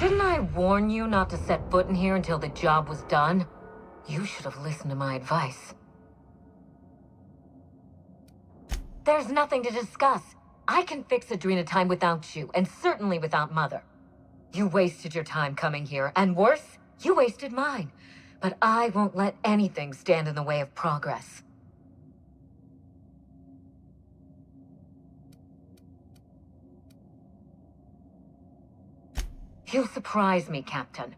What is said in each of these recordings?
Didn't I warn you not to set foot in here until the job was done? You should have listened to my advice. There's nothing to discuss. I can fix Adrenatime without you, and certainly without Mother. You wasted your time coming here, and worse, you wasted mine. But I won't let anything stand in the way of progress. You surprise me, Captain.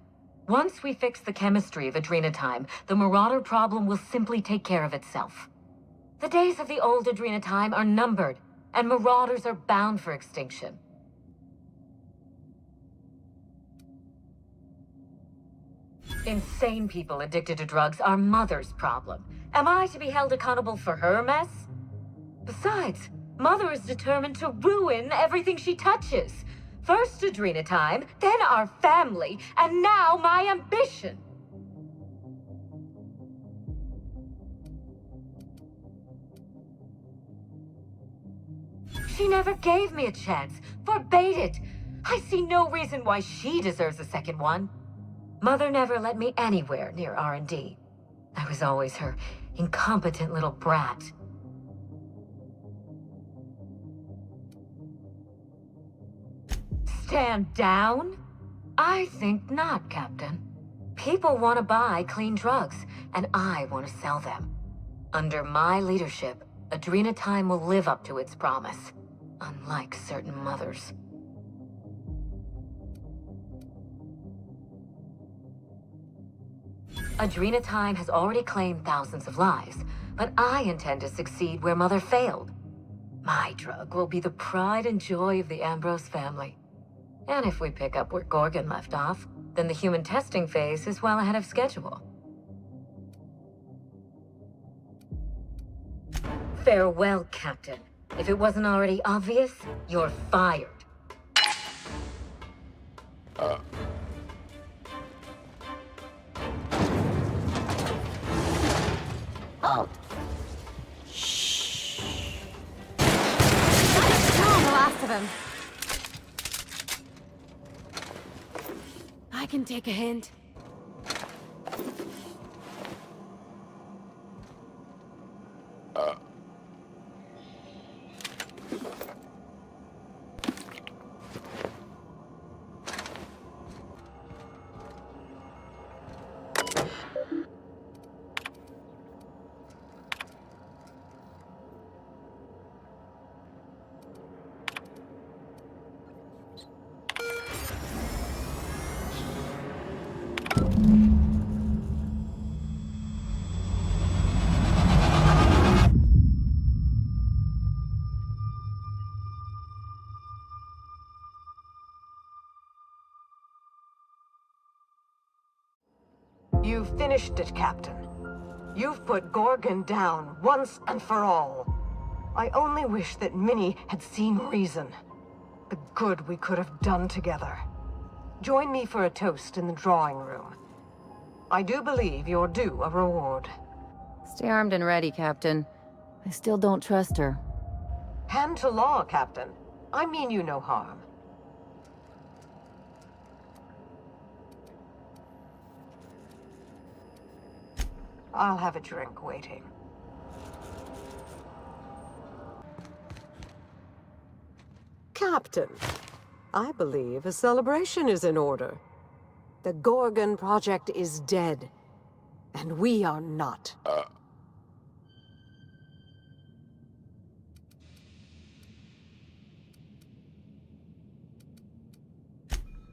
Once we fix the chemistry of Adrenatime, the Marauder problem will simply take care of itself. The days of the old Adrenatime are numbered, and Marauders are bound for extinction. Insane people addicted to drugs are Mother's problem. Am I to be held accountable for her mess? Besides, Mother is determined to ruin everything she touches. First Adrenatime, then our family, and now my ambition. She never gave me a chance, forbade it. I see no reason why she deserves a second one. Mother never let me anywhere near R&D. I was always her incompetent little brat. Stand down? I think not, Captain. People want to buy clean drugs, and I want to sell them. Under my leadership, Adrenatime will live up to its promise, unlike certain mothers. Adrenatime has already claimed thousands of lives, but I intend to succeed where Mother failed. My drug will be the pride and joy of the Ambrose family. And if we pick up where Gorgon left off, then the human testing phase is well ahead of schedule. Farewell, Captain. If it wasn't already obvious, you're fired. Oh. Shh. Kill the last of him. I can take a hint. You've finished it, Captain. You've put Gorgon down once and for all. I only wish that Minnie had seen reason. The good we could have done together. Join me for a toast in the drawing room. I do believe you're due a reward. Stay armed and ready, Captain. I still don't trust her. Hand to law, Captain. I mean you no harm. I'll have a drink waiting. Captain, I believe a celebration is in order. The Gorgon project is dead, and we are not.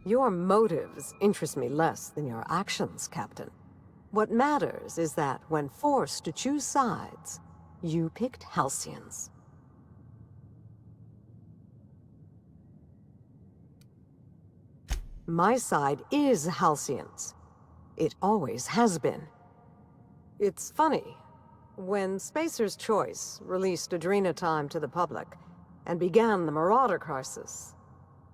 Your motives interest me less than your actions, Captain. What matters is that, when forced to choose sides, you picked Halcyons. My side is Halcyons. It always has been. It's funny. When Spacer's Choice released Adrenatime to the public and began the Marauder crisis,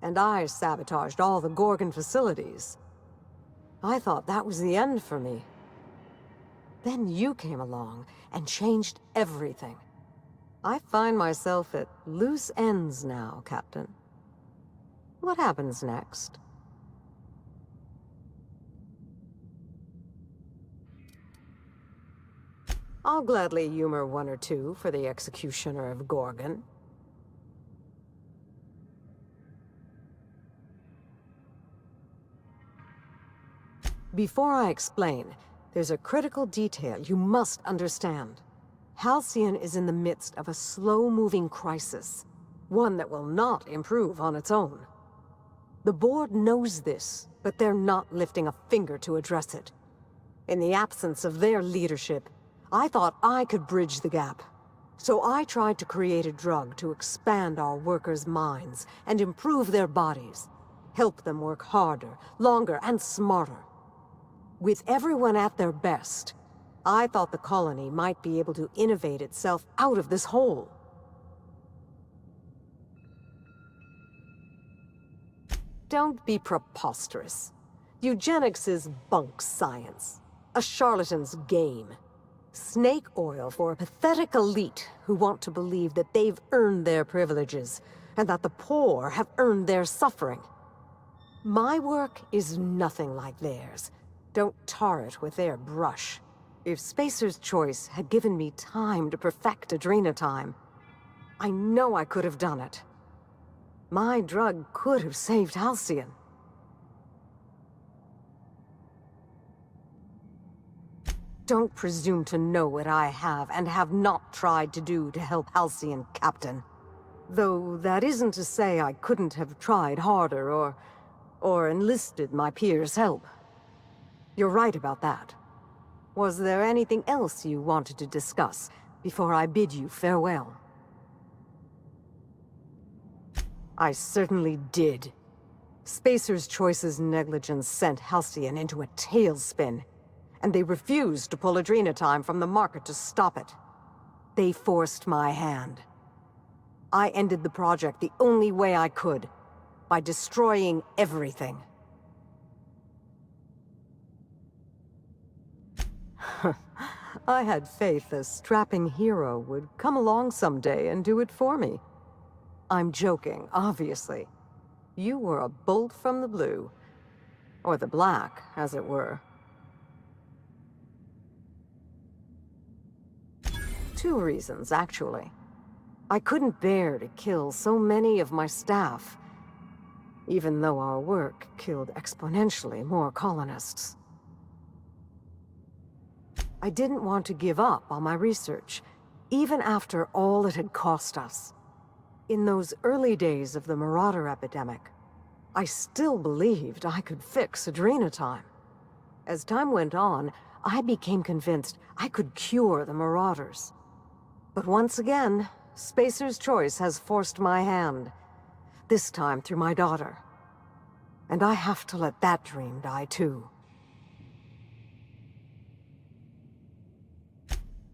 and I sabotaged all the Gorgon facilities, I thought that was the end for me. Then you came along and changed everything. I find myself at loose ends now, Captain. What happens next? I'll gladly humor one or two for the executioner of Gorgon. Before I explain, there's a critical detail you must understand. Halcyon is in the midst of a slow-moving crisis, one that will not improve on its own. The board knows this, but they're not lifting a finger to address it. In the absence of their leadership, I thought I could bridge the gap. So I tried to create a drug to expand our workers' minds and improve their bodies, help them work harder, longer, and smarter. With everyone at their best, I thought the colony might be able to innovate itself out of this hole. Don't be preposterous. Eugenics is bunk science, a charlatan's game. Snake oil for a pathetic elite who want to believe that they've earned their privileges, and that the poor have earned their suffering. My work is nothing like theirs. Don't tar it with their brush. If Spacer's Choice had given me time to perfect Adrenatime, I know I could have done it. My drug could have saved Halcyon. Don't presume to know what I have and have not tried to do to help Halcyon, Captain. Though that isn't to say I couldn't have tried harder or enlisted my peers' help. You're right about that. Was there anything else you wanted to discuss before I bid you farewell? I certainly did. Spacer's Choice's negligence sent Halcyon into a tailspin, and they refused to pull Adrenatime from the market to stop it. They forced my hand. I ended the project the only way I could, by destroying everything. I had faith a strapping hero would come along someday and do it for me. I'm joking, obviously. You were a bolt from the blue. Or the black, as it were. Two reasons, actually. I couldn't bear to kill so many of my staff, even though our work killed exponentially more colonists. I didn't want to give up on my research, even after all it had cost us. In those early days of the Marauder epidemic, I still believed I could fix Adrenatime. As time went on, I became convinced I could cure the Marauders. But once again, Spacer's Choice has forced my hand, this time through my daughter. And I have to let that dream die too.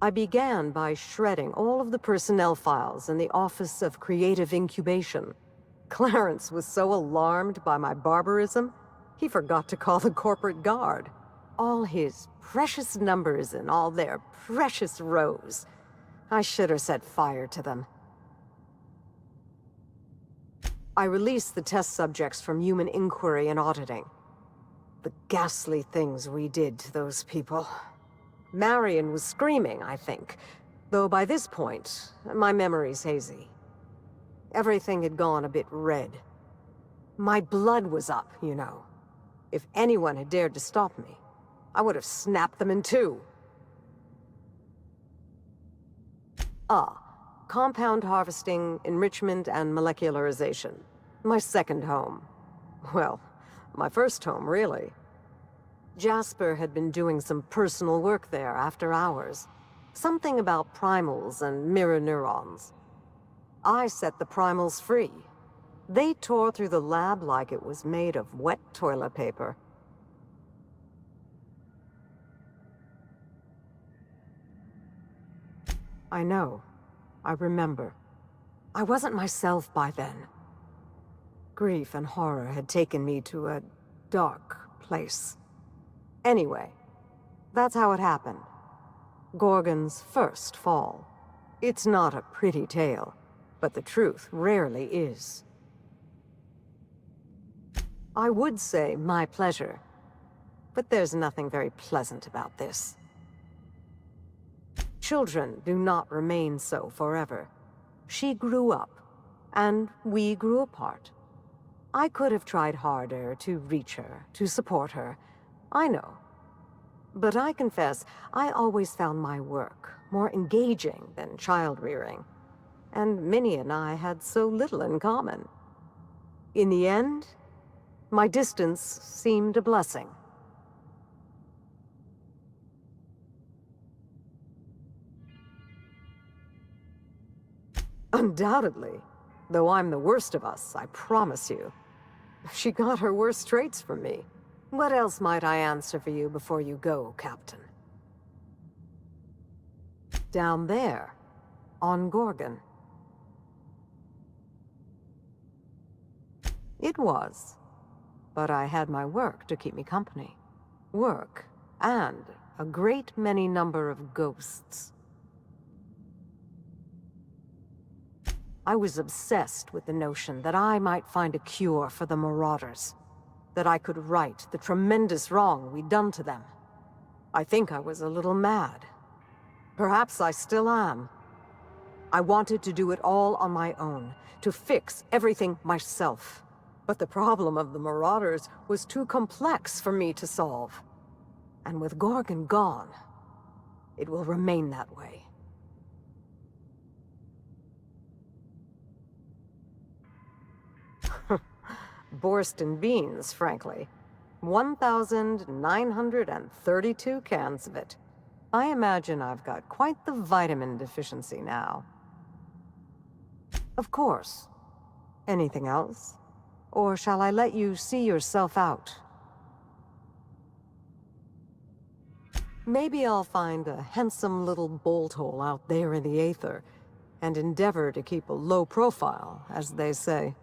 I began by shredding all of the personnel files in the Office of Creative Incubation. Clarence was so alarmed by my barbarism, he forgot to call the corporate guard. All his precious numbers and all their precious rows. I should have set fire to them. I released the test subjects from human inquiry and auditing. The ghastly things we did to those people. Marion was screaming, I think, though by this point, my memory's hazy. Everything had gone a bit red. My blood was up, you know. If anyone had dared to stop me, I would have snapped them in two. Compound harvesting, enrichment, and molecularization. My second home. Well, my first home, really. Jasper had been doing some personal work there after hours. Something about primals and mirror neurons. I set the primals free. They tore through the lab like it was made of wet toilet paper. I know. I remember. I wasn't myself by then. Grief and horror had taken me to a dark place. Anyway, that's how it happened. Gorgon's first fall. It's not a pretty tale, but the truth rarely is. I would say my pleasure, but there's nothing very pleasant about this. Children do not remain so forever. She grew up, and we grew apart. I could have tried harder to reach her, to support her. I know. But I confess, I always found my work more engaging than child-rearing. And Minnie and I had so little in common. In the end, my distance seemed a blessing. Undoubtedly. Though I'm the worst of us, I promise you. She got her worst traits from me. What else might I answer for you before you go, Captain? Down there, on Gorgon. It was. But I had my work to keep me company. Work, and a great many number of ghosts. I was obsessed with the notion that I might find a cure for the Marauders. That I could right the tremendous wrong we'd done to them. I think I was a little mad. Perhaps I still am. I wanted to do it all on my own, to fix everything myself. But the problem of the Marauders was too complex for me to solve. And with Gorgon gone, it will remain that way. Borscht and beans, frankly. 1,932 cans of it. I imagine I've got quite the vitamin deficiency now. Of course. Anything else? Or shall I let you see yourself out? Maybe I'll find a handsome little bolt hole out there in the aether, and endeavor to keep a low profile, as they say.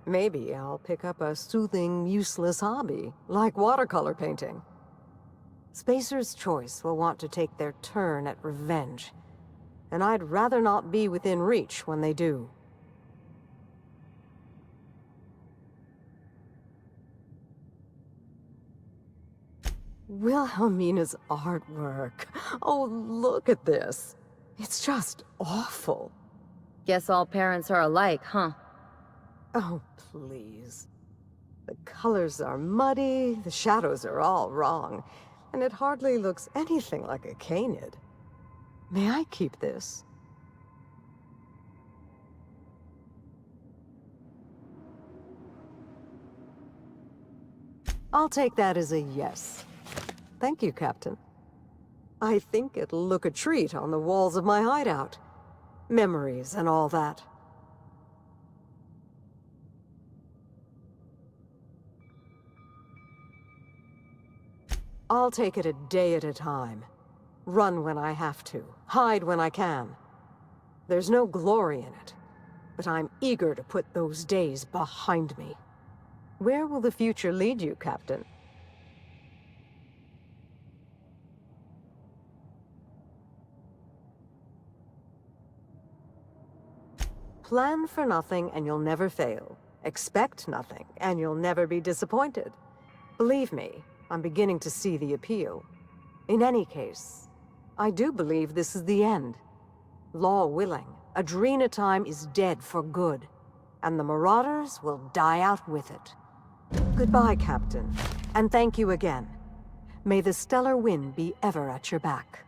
Maybe I'll pick up a soothing, useless hobby, like watercolor painting. Spacer's Choice will want to take their turn at revenge, and I'd rather not be within reach when they do. Wilhelmina's artwork. Oh, look at this. It's just awful. Guess all parents are alike, huh? Oh, please. The colors are muddy, the shadows are all wrong, and it hardly looks anything like a canid. May I keep this? I'll take that as a yes. Thank you, Captain. I think it'll look a treat on the walls of my hideout. Memories and all that. I'll take it a day at a time. Run when I have to, hide when I can. There's no glory in it, but I'm eager to put those days behind me. Where will the future lead you, Captain? Plan for nothing and you'll never fail. Expect nothing and you'll never be disappointed. Believe me, I'm beginning to see the appeal. In any case, I do believe this is the end. Law willing, Adrena time is dead for good, and the Marauders will die out with it. Goodbye, Captain, and thank you again. May the stellar wind be ever at your back.